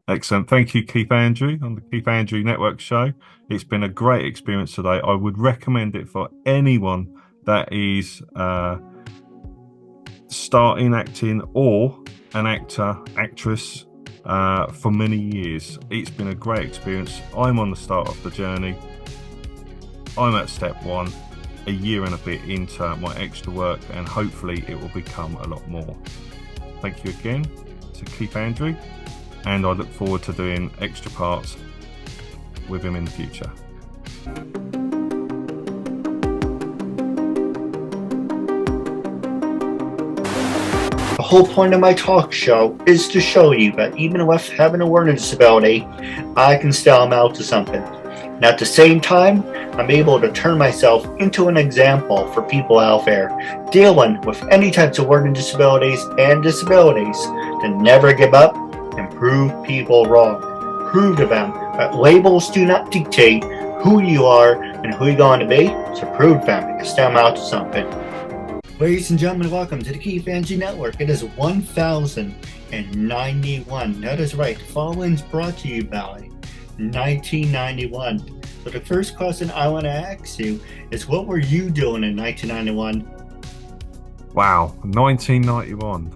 Excellent. Thank you, Keith Andrew, on the Keith Andrew Network show. It's been a great experience today. I would recommend it for anyone that is starting acting or an actor, actress for many years. It's been a great experience. I'm on the start of the journey. I'm at step one, a year and a bit into my extra work, and hopefully it will become a lot more. Thank you again to Keith Andrew, and I look forward to doing extra parts with him in the future. The whole point of my talk show is to show you that even with having a learning disability, I can still amount to something. And at the same time, I'm able to turn myself into an example for people out there dealing with any types of learning disabilities and disabilities to never give up and prove people wrong. Prove to them that labels do not dictate who you are and who you're going to be, so prove to them you can still amount to something. Ladies and gentlemen, welcome to the Keith Andrew Network. It is 1091. That is right. The following is brought to you by 1991. So the first question I want to ask you is, what were you doing in 1991? Wow, 1991.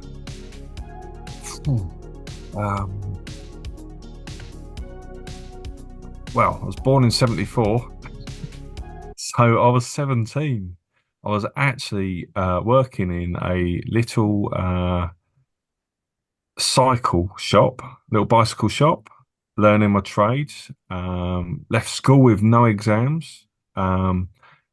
Well, I was born in 74, so I was 17. I was actually working in a little little bicycle shop, learning my trades. Left school with no exams, and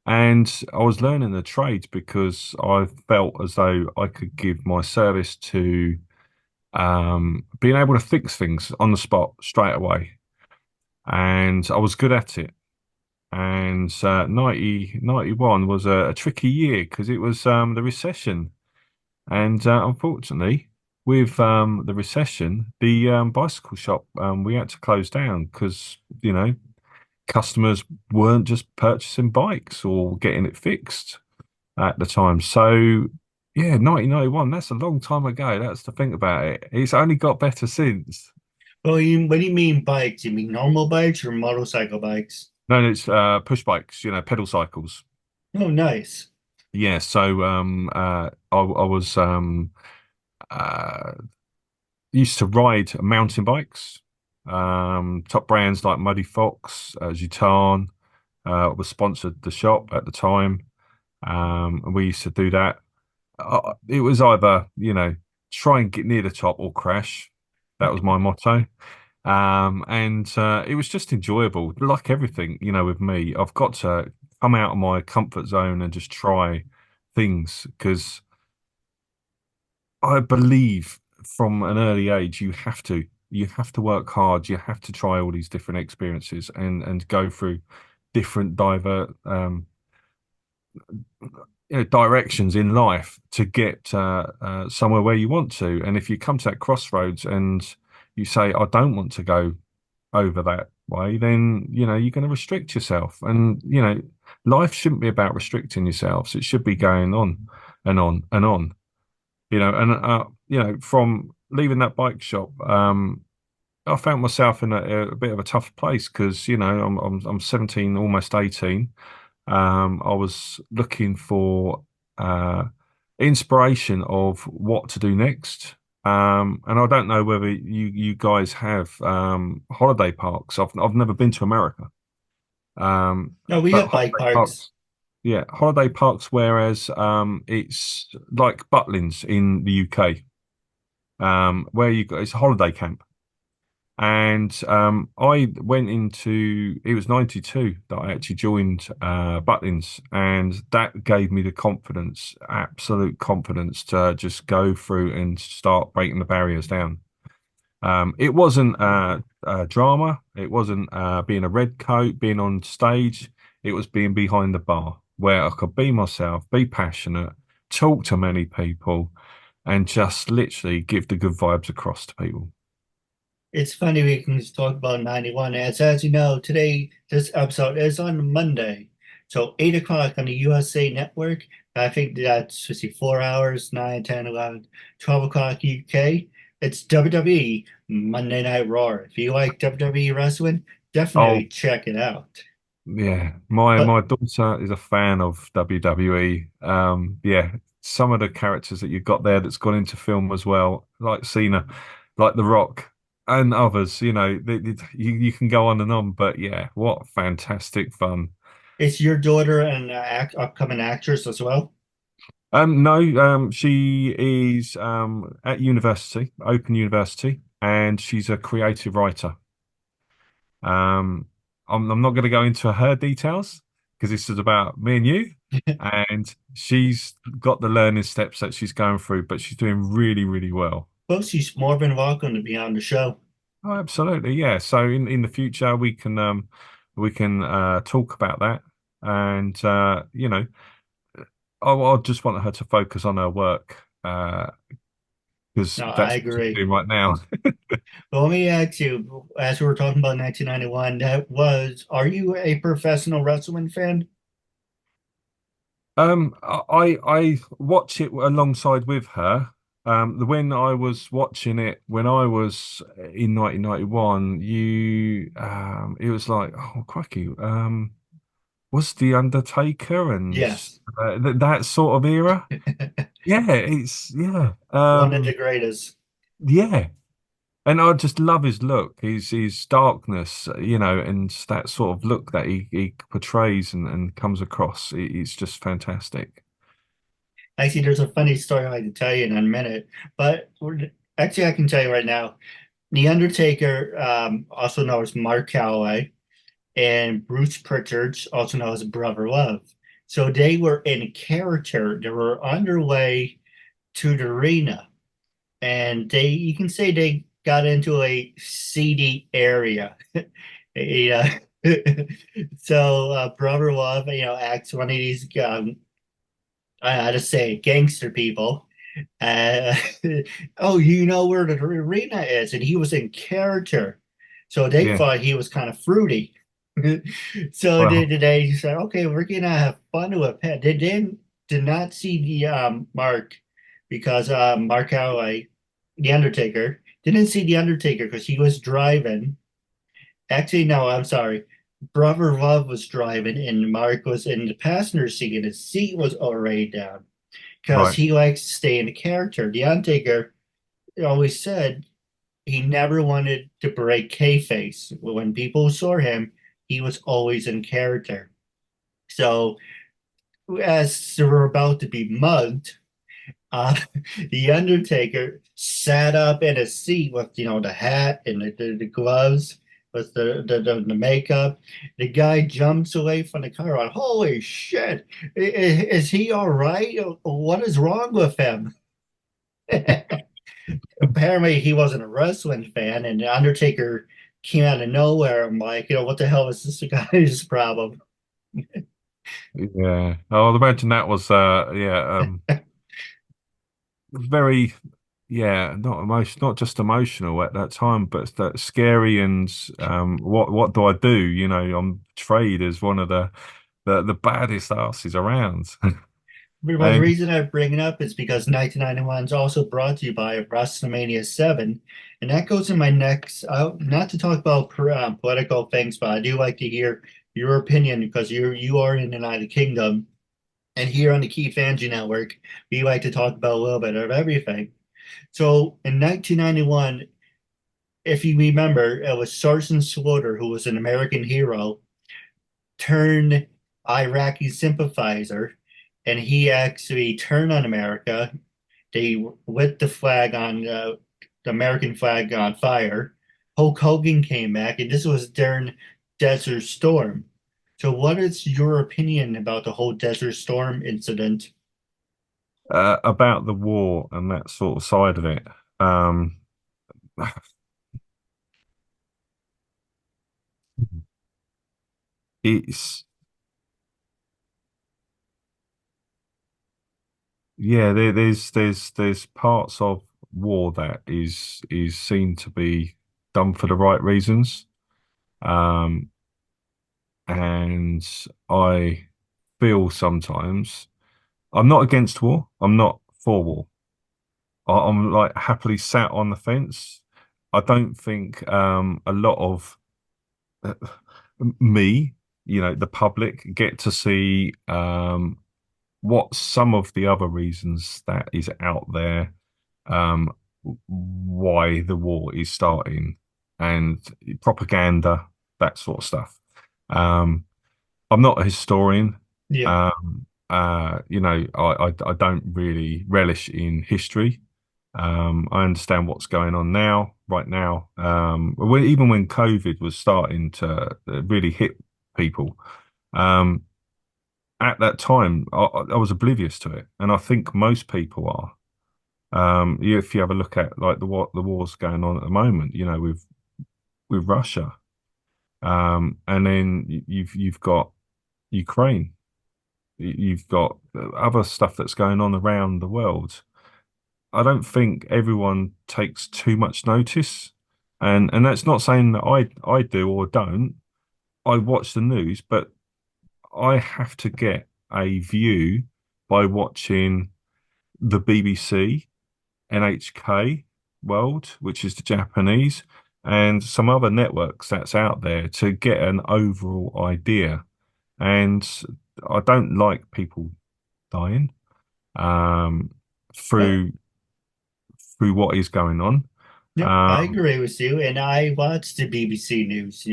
I was learning the trades because I felt as though I could give my service to being able to fix things on the spot straight away, and I was good at it. And 91 was a tricky year because it was the recession, and unfortunately, with the recession, the bicycle shop, we had to close down because customers weren't just purchasing bikes or getting it fixed at the time. So yeah, 1991, that's a long time ago. That's to think about it. It's only got better since. Well, when you mean bikes, you mean normal bikes or motorcycle bikes? No, it's push bikes, pedal cycles. Oh, nice. Yeah, so I was uh, used to ride mountain bikes. Top brands like Muddy Fox, Zutan was sponsored the shop at the time. And we used to do that. It was either, try and get near the top or crash. That was my motto. And it was just enjoyable. Like everything, with me, I've got to come out of my comfort zone and just try things because I believe from an early age you have to work hard. You have to try all these different experiences and go through different directions in life to get somewhere where you want to. And if you come to that crossroads and you say, I don't want to go over that way, then you're going to restrict yourself. And life shouldn't be about restricting yourselves. It should be going on and on and on. And from leaving that bike shop, I found myself in a bit of a tough place because I'm 17, almost 18. I was looking for inspiration of what to do next. And I don't know whether you guys have holiday parks. I've never been to America. No, we But have bike holiday parks. parks, yeah, holiday parks. Whereas it's like Butlins in the UK, where you got it's a holiday camp. And I went into it was 92 that I actually joined Butlins, and that gave me the confidence, absolute confidence, to just go through and start breaking the barriers down. It wasn't drama, it wasn't being a red coat, being on stage. It was being behind the bar where I could be myself, be passionate, talk to many people, and just literally give the good vibes across to people. It's funny we can just talk about 91. As you know, today, this episode is on Monday. So 8 o'clock on the USA Network, I think that's, let's see, 4 hours, 9, 10, 11, 12 o'clock UK. It's WWE Monday Night Raw. If you like WWE wrestling, definitely Oh, check it out. yeah, my But my daughter is a fan of WWE. Yeah, some of the characters that you've got there that's gone into film as well, like Cena, like The Rock, and others. You can go on and on, but yeah, what fantastic fun. is your daughter an upcoming actress as well? No, she is at university, Open University, and she's a creative writer. Um, I'm not going to go into her details because this is about me and you. And she's got the learning steps that she's going through, but she's doing really, really well. Well, she's more than welcome to be on the show. Oh, absolutely, yeah. So in the future we can talk about that, and I just want her to focus on her work because No, I that's what she's agree. doing right now. But let me ask you, as we were talking about 1991, are you a professional wrestling fan? I watch it alongside with her. When I was watching it when I was in 1991, it was like, oh crikey, was the Undertaker and Yes, that sort of era. Yeah, it's yeah, one of the greatest. yeah. And I just love his look, his darkness, and that sort of look that he portrays and comes across. It's just fantastic. Actually, there's a funny story I can tell you in a minute, but actually, I can tell you right now. The Undertaker, also known as Mark Calloway, and Bruce Pritchard, also known as Brother Love. So they were in character. They were on their way to the arena, and you can say they got into a seedy area. Yeah. So Brother Love, acts one of these, I had to say, gangster people. Uh, oh, you know where the arena is, and he was in character, so they Yeah. thought he was kind of fruity. So Well, they said, okay, we're gonna have fun with him. They did not see the Mark because Mark Calloway, the Undertaker, didn't see the Undertaker because he was driving. Actually, no, I'm sorry. Brother Love was driving, and Mark was in the passenger seat, and his seat was already down because right. he likes to stay in the character. The Undertaker always said he never wanted to break kayfabe. When people saw him, he was always in character. So as they were about to be mugged, uh, the Undertaker sat up in a seat with the hat and the gloves with the makeup. The guy jumps away from the car on, holy shit, is he all right? What is wrong with him? Apparently he wasn't a wrestling fan, and the Undertaker came out of nowhere. I'm like, what the hell is this guy's problem? Yeah. Oh, I'd imagine that was yeah, very yeah, not just emotional at that time, but that scary and what do I do? I'm portrayed as one of the baddest asses around. Well, the And reason I bring it up is because 1991 is also brought to you by WrestleMania 7, and that goes in my next. Not to talk about political things, but I do like to hear your opinion because you are in the United Kingdom, and here on the Keith Andrew Network, we like to talk about a little bit of everything. So in 1991, if you remember, it was Sergeant Slaughter, who was an American hero, turned Iraqi sympathizer, and he actually turned on America. They lit the American flag on fire. Hulk Hogan came back, and this was during Desert Storm. So, what is your opinion about the whole Desert Storm incident? about the war and that sort of side of it, um, it's yeah. There's parts of war that is seen to be done for the right reasons. Um, and I feel sometimes I'm not against war. I'm not for war. I'm like happily sat on the fence. I don't think a lot of uh, me, the public, get to see what some of the other reasons that is out there, um, why the war is starting, and propaganda, that sort of stuff. Um, I'm not a historian. Yeah. I don't really relish in history. I understand what's going on now, right now. Even when COVID was starting to really hit people, um, at that time, I was oblivious to it, and I think most people are. If you have a look at like the wars going on at the moment, with Russia, and then you've got Ukraine. You've got other stuff that's going on around the world. I don't think everyone takes too much notice, and that's not saying that I do or don't. I watch the news, but I have to get a view by watching the BBC, NHK World, which is the Japanese, and some other networks that's out there to get an overall idea. And I don't like people dying um, No, through what is going on. no, I Um, agree with you. And I watch the BBC News,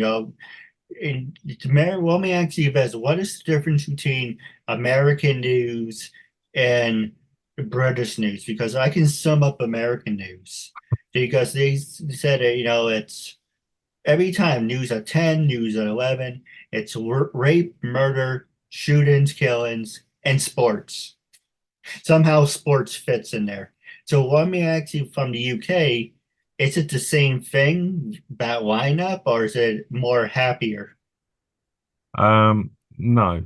and let me ask you this. What is the difference between American news and British news? Because I can sum up American news because they said that, it's every time news at 10, news at 11, it's rape, murder, shootings, killings, and sports. Somehow sports fits in there. So let me ask you from the UK, is it the same thing, that lineup, or is it more happier? no,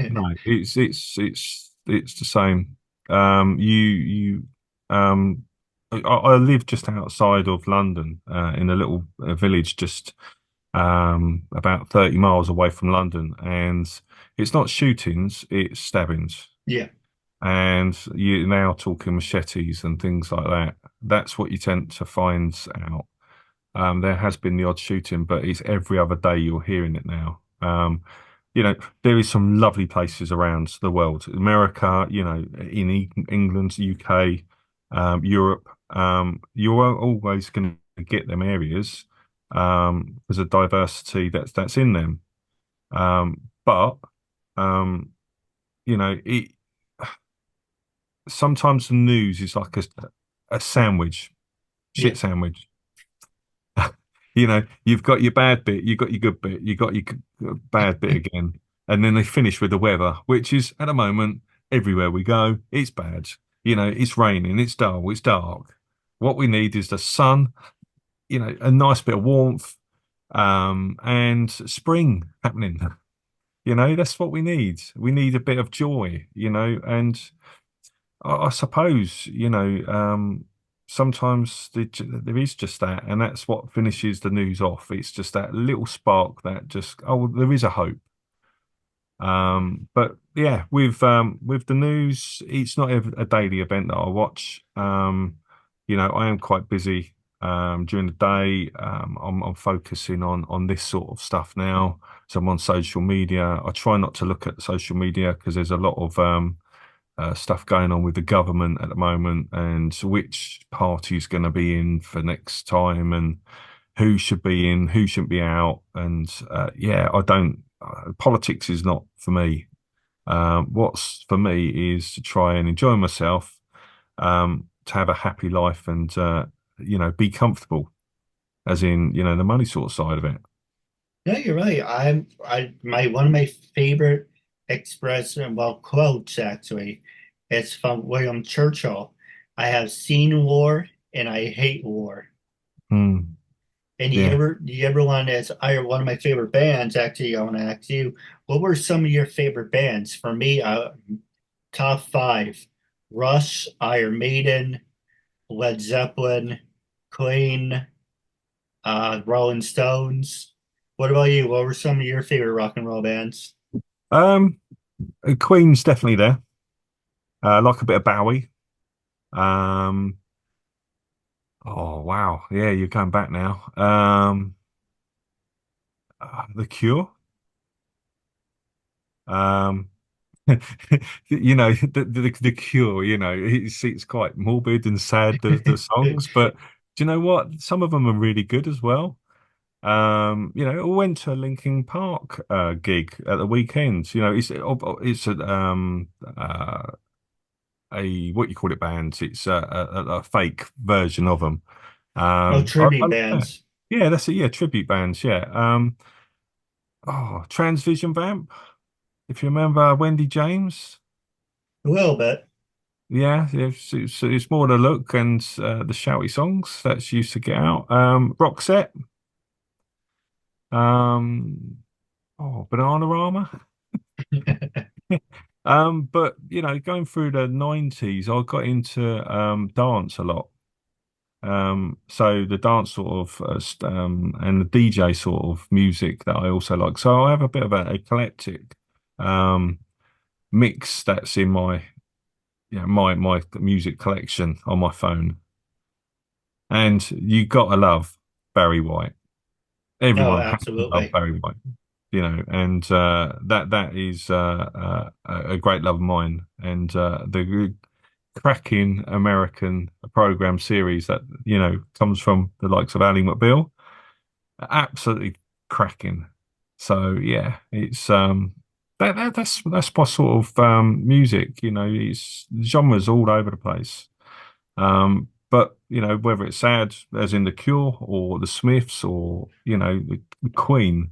no, it's the same. You I live just outside of London, in a little village just about 30 miles away from London, and it's not shootings, it's stabbings. Yeah, And you're now talking machetes and things like that. That's what you tend to find out. There has been the odd shooting, but it's every other day you're hearing it now. There is some lovely places around the world, America, in England, UK, Europe. You're always going to get them areas. There's a diversity that's in them. But um, it sometimes the news is like a sandwich, yeah. shit sandwich. You've got your bad bit, you've got your good bit, you got your bad bit again, and then they finish with the weather, which is at the moment everywhere we go, it's bad. It's raining, it's dull, it's dark. What we need is the sun, a nice bit of warmth, and spring happening. That's what we need. We need a bit of joy, and I suppose, sometimes there is just that, and that's what finishes the news off. It's just that little spark that just, oh, there is a hope. But yeah, with the news, it's not a daily event that I watch. I am quite busy during the day. I'm focusing on this sort of stuff now. So I'm on social media. I try not to look at social media because there's a lot of stuff going on with the government at the moment, and which party's going to be in for next time, and who should be in, who shouldn't be out. And yeah, I don't, politics is not for me. What's for me is to try and enjoy myself, to have a happy life, and be comfortable, as in, the money sort of side of it. No, you're right. My one of my favorite quotes actually. It's from William Churchill. I have seen war and I hate war. Mm, And yeah. do you ever want to, I one of my favorite bands, actually, I want to ask you, what were some of your favorite bands? For me, top five: Rush, Iron Maiden, Led Zeppelin, Queen, Rolling Stones. What about you? What were some of your favorite rock and roll bands? Um, Queen's definitely there. Like a bit of Bowie. Um, oh wow, yeah, you're going back now. The Cure. Um, the Cure. It's quite morbid and sad the songs, but do you know what? Some of them are really good as well. I went to a Linkin Park gig at the weekend. It's a what you call it band. It's a fake version of them. Oh, I tribute love that. bands. Yeah, that's it. Yeah, tribute bands. Yeah. Transvision Vamp. If you remember Wendy James. A little bit. Yeah, it's more the look and the shouty songs that she used to get out. Roxette. Um, Bananarama. But going through the 90s, I got into dance a lot. So the dance sort of and the DJ sort of music that I also like. So I have a bit of an eclectic um mix that's in my music collection on my phone. And you gotta love Barry White. No, Everyone has to love absolutely. Barry White, and that is a great love of mine. And the cracking American program series that comes from the likes of Ally McBeal, absolutely cracking. So yeah, it's that's my sort of music. It's genres all over the place. But whether it's sad, as in The Cure or The Smiths or the Queen,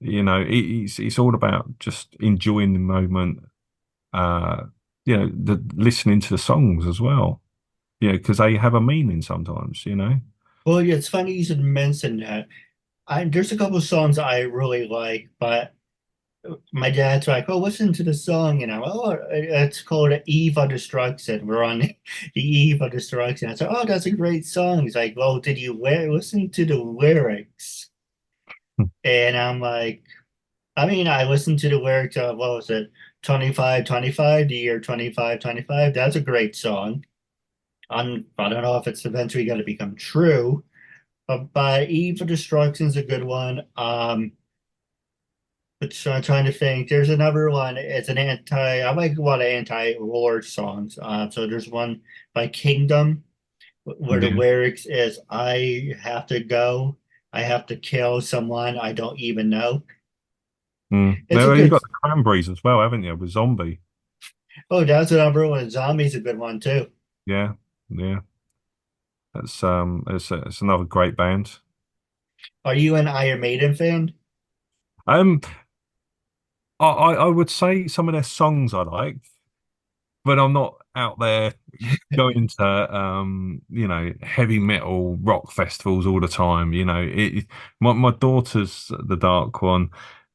it's all about just enjoying the moment. Uh, the listening to the songs as well. Because they have a meaning sometimes. Well, yeah, it's funny you should mention that. There's a couple of songs I really like, but my dad's like, "Oh, listen to the song," and I'm, "Oh, it's called Eve of Destruction. We're on the Eve of Destruction." I said, "Oh, that's a great song." He's like, "Well, did you listen to the lyrics?" And I'm like, I mean, I listened to the lyrics of, what was it, 2525, the year 2525. That's a great song. I don't know if it's eventually going to become true, but Eve of Destruction is a good one. But so I'm trying to think. There's another one. It's an I like a lot of anti-war songs. So there's one by Kingdom where the Yeah. lyrics is, "I have to go. I have to kill someone I don't even know." Mm. It's a Now you've good. got the Cranberries as well, haven't you? With Zombie. Oh, that's another one. Zombie's a good one too. Yeah, yeah. It's another great band. Are you an Iron Maiden fan? Um, I would say some of their songs I like, but I'm not out there going to heavy metal rock festivals all the time. My daughter's the dark one.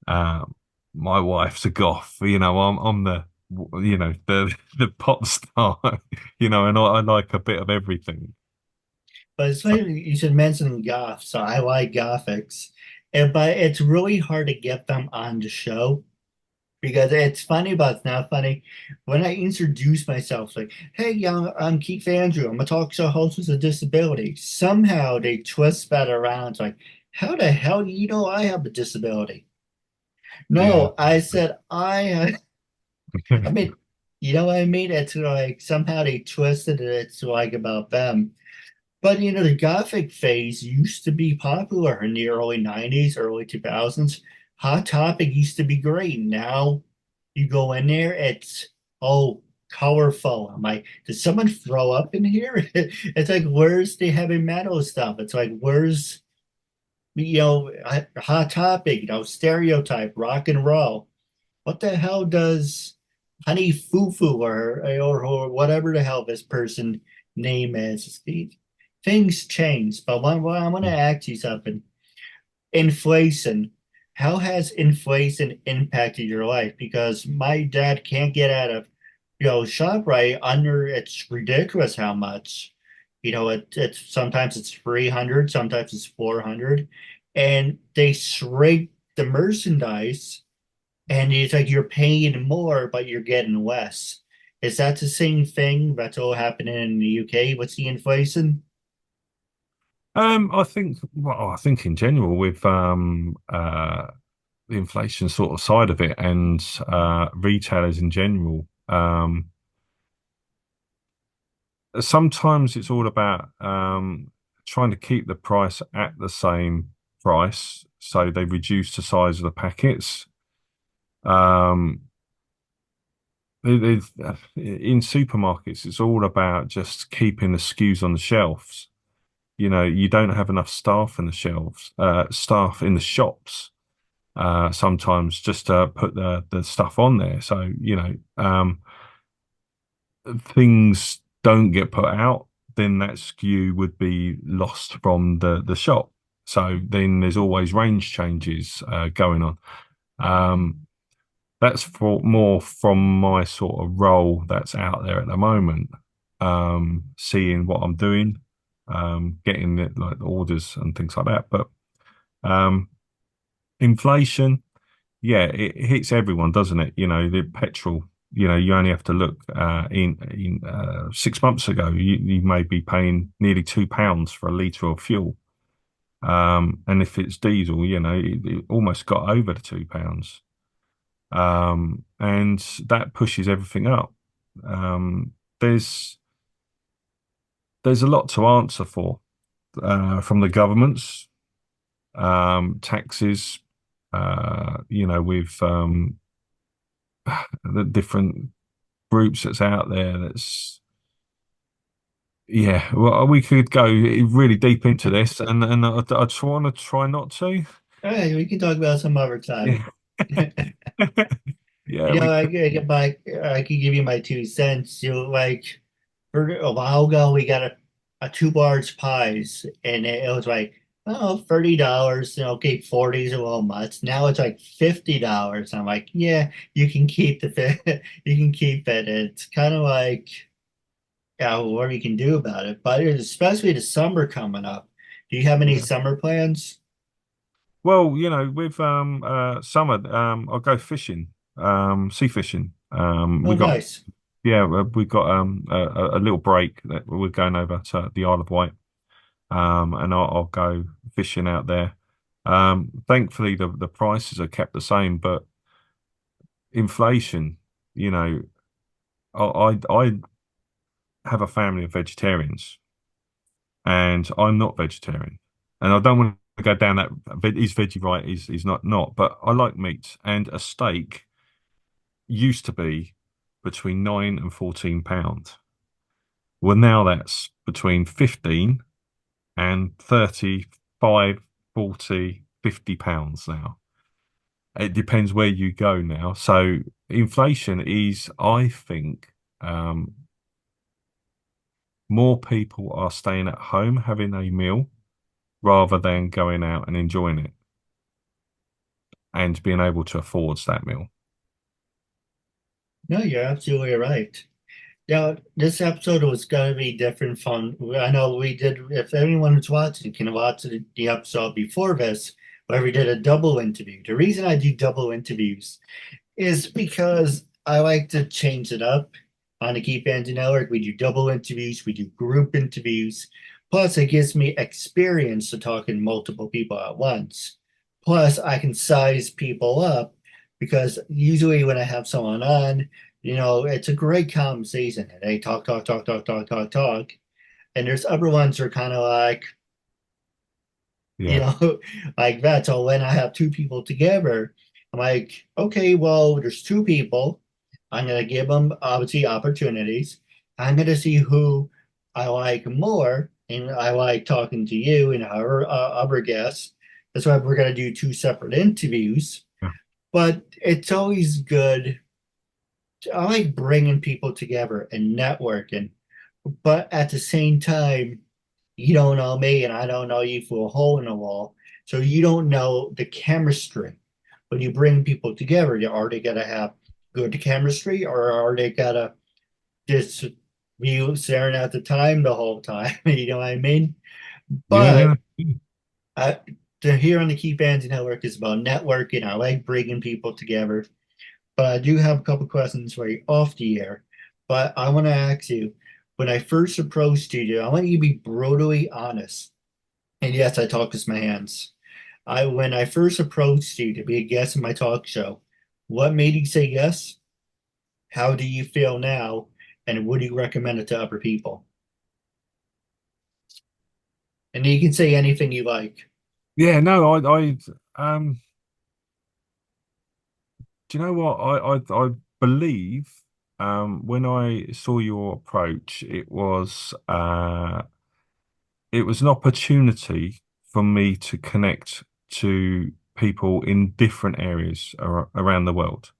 Uh, my wife's a goth. I'm the pop star. And I like a bit of everything. But it's So, funny you should mention goth. So I like gothics, but it's really hard to get them on the show because it's funny, but it's not funny. When I introduce myself, like, "Hey, yeah, I'm Keith Andrew. I'm a talk show host with a disability." Somehow they twist that around. It's like, how the hell do you know I have a disability? yeah. No, I said I mean, you know what I mean? It's like somehow they twisted it. It's like about them. But the Gothic phase used to be popular in the early 90s, early 2000s. Hot Topic used to be great. Now you go in there, it's colorful. I'm like, did someone throw up in here? It's like, where's the heavy metal stuff? It's like, where's Hot Topic, stereotype, rock and roll. What the hell does Honey Foo Foo or whatever the hell this person name is? Things change, but I want to ask you something. Inflation. How has inflation impacted your life? Because my dad can't get out of, ShopRite under, it's ridiculous how much. It's sometimes it's 300, sometimes it's 400, and they shrink the merchandise and it's like you're paying more, but you're getting less. Is that the same thing that's all happening in the UK? What's the inflation? I think, well, I think in general with the inflation sort of side of it and retailers in general, sometimes it's all about trying to keep the price at the same price, so they reduce the size of the packets. Um, in supermarkets, it's all about just keeping the SKUs on the shelves. You know, you don't have enough staff in the staff in the shops sometimes just to put the stuff on there. So, things don't get put out, then that SKU would be lost from the shop. So then there's always range changes going on. Um, that's for more from my sort of role that's out there at the moment. Seeing what I'm doing, getting like the orders and things like that. But um, inflation, yeah, it hits everyone, doesn't it? You know, the petrol. You know, you only have to look in 6 months ago, you may be paying nearly £2 for a litre of fuel. And if it's diesel, you know, it almost got over the £2. And that pushes everything up. Um, there's there's a lot to answer for from the governments, taxes, with the different groups that's out there. That's yeah. Well, we could go really deep into this, and I want to try not to. Hey, we can talk about some other time. Yeah, yeah, we I, could. I get my I can give you my 2 cents. Like for a while ago, we got a two large pies, and it was like $30. Okay, 40's a little much. Now it's like $50. I'm like, yeah, you can keep you can keep it. It's kind of like, yeah, what you can do about it. But especially the summer coming up. Do you have any Yeah. summer plans? Well, with summer, I'll go fishing, sea fishing. Oh, nice. We got a little break that we're going over to the Isle of Wight, and I'll go fishing out there. Thankfully, the prices are kept the same, but inflation, you know, I have a family of vegetarians, and I'm not vegetarian, and I don't want to go down that. Is veggie right? Is not? But I like meat, and a steak used to be between £9 and £14. Well, now that's between 15 and 35, 40, £50 now. It depends where you go now. So inflation is, I think, more people are staying at home having a meal rather than going out and enjoying it and being able to afford that meal. No, you're absolutely right. Yeah, this episode was going to be different from. I know we did. If anyone was watching, can watch the episode before this, where we did a double interview. The reason I do double interviews is because I like to change it up. On the Keith Andrew Network, we do double interviews, we do group interviews. Plus, it gives me experience to talking to multiple people at once. Plus, I can size people up because usually when I have someone on, it's a great conversation. And they talk, talk, talk, talk, talk, talk, talk. And there's other ones that are kind of like, you Yeah. know, like that. So when I have two people together, I'm like, okay, well, there's two people. I'm going to give them obviously opportunities. I'm going to see who I like more. And I like talking to you and our other guests. That's why we're going to do two separate interviews. Yeah. But it's always good. I like bringing people together and networking. But at the same time, you don't know me and I don't know you through a hole in the wall. So you don't know the chemistry. When you bring people together, are they going to have good chemistry or are they going to just be staring at the time the whole time? You know what I mean? Yeah. But uh, to here on the Keep Andy Network is about networking. I like bringing people together. But I do have a couple questions for you off the air. But I want to ask you, when I first approached you, I want you to be brutally honest. And yes, I talk with my hands. When I first approached you to be a guest in my talk show, what made you say yes? How do you feel now? And would you recommend it to other people? And you can say anything you like. Yeah, no, um, do you know what? I believe, when I saw your approach, it was an opportunity for me to connect to people in different areas around the world.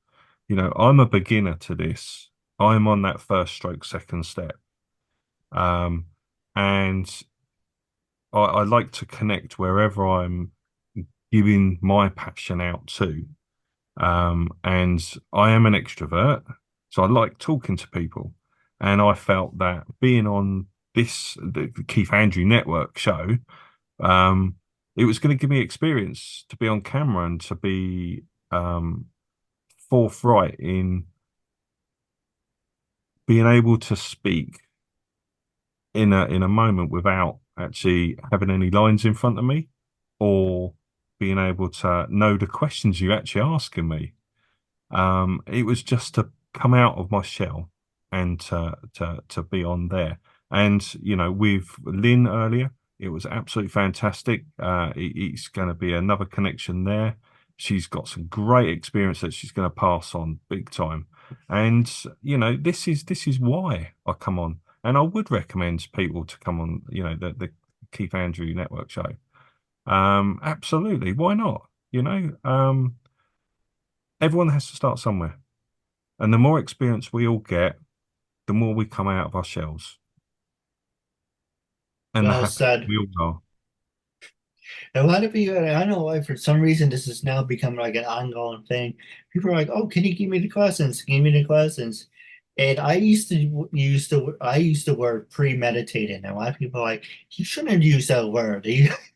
You know, I'm a beginner to this. I'm on that first stroke, second step. Um, and I like to connect wherever I'm giving my passion out to. And I am an extrovert, so I like talking to people. And I felt that being on the Keith Andrew Network show, um, it was going to give me experience to be on camera and to be um, forthright in being able to speak in a moment without actually having any lines in front of me or being able to know the questions you're actually asking me. It was just to come out of my shell and to be on there. And you know, with Lynn earlier, it was absolutely fantastic. It's going to be another connection there. She's got some great experience that she's going to pass on big time. And you know, this is why I come on, and I would recommend people to come on. You know, the Keith Andrew Network show. Absolutely, why not? You know, everyone has to start somewhere. And the more experience we all get, the more we come out of our shells and the Well happier said. we all are. A lot of people, I know why, for some reason, this has now become like an ongoing thing. People are like, "Oh, can you give me the questions? Give me the questions." And I used the word premeditated. And a lot of people are like, "You shouldn't use that word."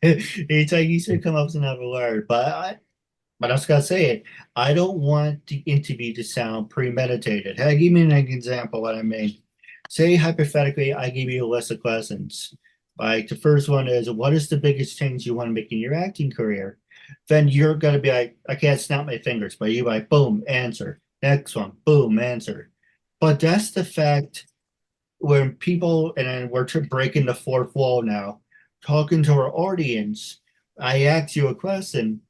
It's like you should come up with another word. But I was gonna say it. I don't want the interview to sound premeditated. Hey, give me an example what I mean. Say hypothetically, I give you a list of questions. Like the first one is, what is the biggest change you want to make in your acting career? Then you're gonna be like, I can't snap my fingers, but you like, boom, answer. Next one, boom, answer. But that's the fact when people, and then we're breaking the fourth wall now, talking to our audience. I ask you a question,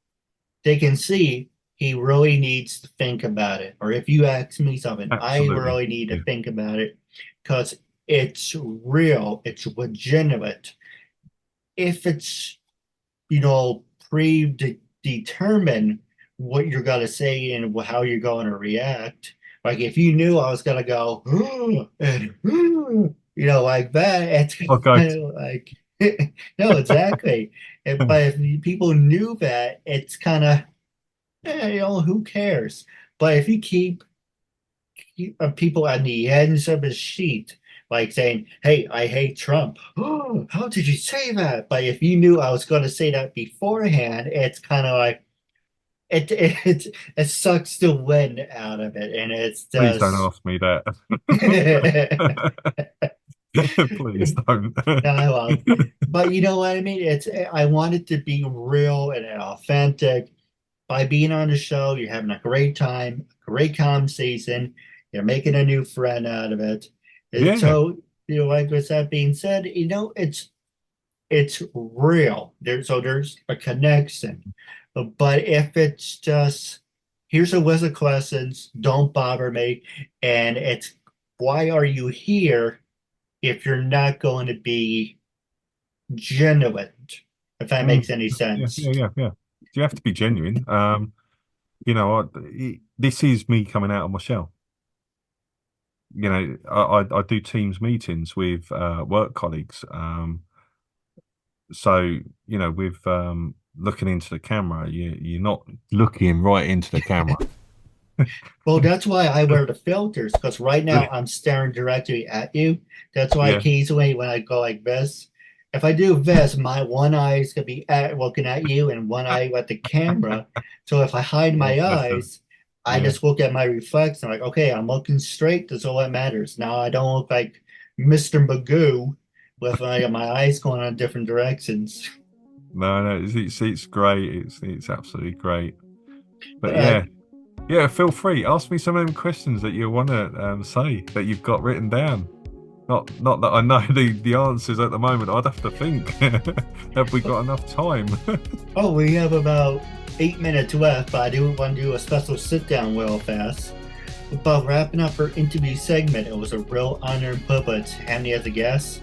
they can see he really needs to think about it. Or if you ask me something, I Absolutely. really need to Yeah. think about it because it's real, it's legitimate. If it's, predetermined what you're going to say and how you're going to react, like if you knew I was going to go, and, like that, it's I'll go. kind of like, no, exactly. But if people knew that, it's kind of, who cares? But if you keep people on the ends of a sheet, like saying, "Hey, I hate Trump." Oh, how did you say that? But if you knew I was going to say that beforehand, it's kind of like it sucks the wind out of it, and it's Please don't just. ask me that. Please don't. No, I won't. But you know what I mean? I want it to be real and authentic. By being on the show, you're having a great time, great conversation. You're making a new friend out of it. And Yeah, so, like with that being said, it's real. There's a connection. But if it's just here's a list of questions, don't bother me, and it's why are you here if you're not going to be genuine, if that mm, makes any yeah, sense. yeah, yeah, yeah. You have to be genuine. You know, this is me coming out of my shell. You know, I do Teams meetings with work colleagues. So, you know, with looking into the camera, you're not looking right into the camera. Well, that's why I wear the filters because right now I'm staring directly at you. That's why Yeah, occasionally when I go like this, if I do this, my one eye is gonna be looking at you and one eye at the camera. So if I hide oh, my bless her. eyes, I Yeah. just look at my reflex and I'm like, okay, I'm looking straight. That's all that matters. Now I don't look like Mr. Magoo with my eyes going on different directions. No, no, it's great. It's absolutely great. But But yeah, yeah. Feel free. Ask me some of them questions that you want to say that you've got written down. Not that I know the answers at the moment. I'd have to think. Have we got enough time? oh, we have about 8 minutes left, but I do want to do a special sit down real fast. About wrapping up our interview segment, it was a real honor and privilege having you as a guest.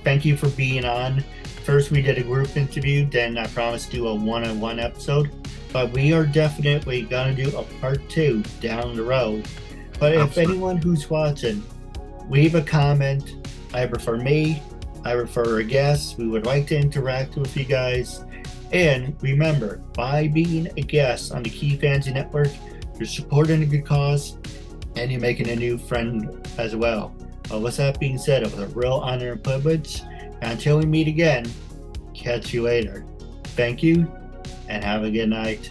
Thank you for being on. First, we did a group interview, then I promised to do a one-on-one episode. But we are definitely going to do a part 2 down the road. But if Absolutely. anyone who's watching, leave a comment either for me, either for a guest. We would like to interact with you guys. And remember, by being a guest on the Keith Andrew Network, you're supporting a good cause and you're making a new friend as well. With that being said, it was a real honor and privilege. And until we meet again, catch you later. Thank you and have a good night.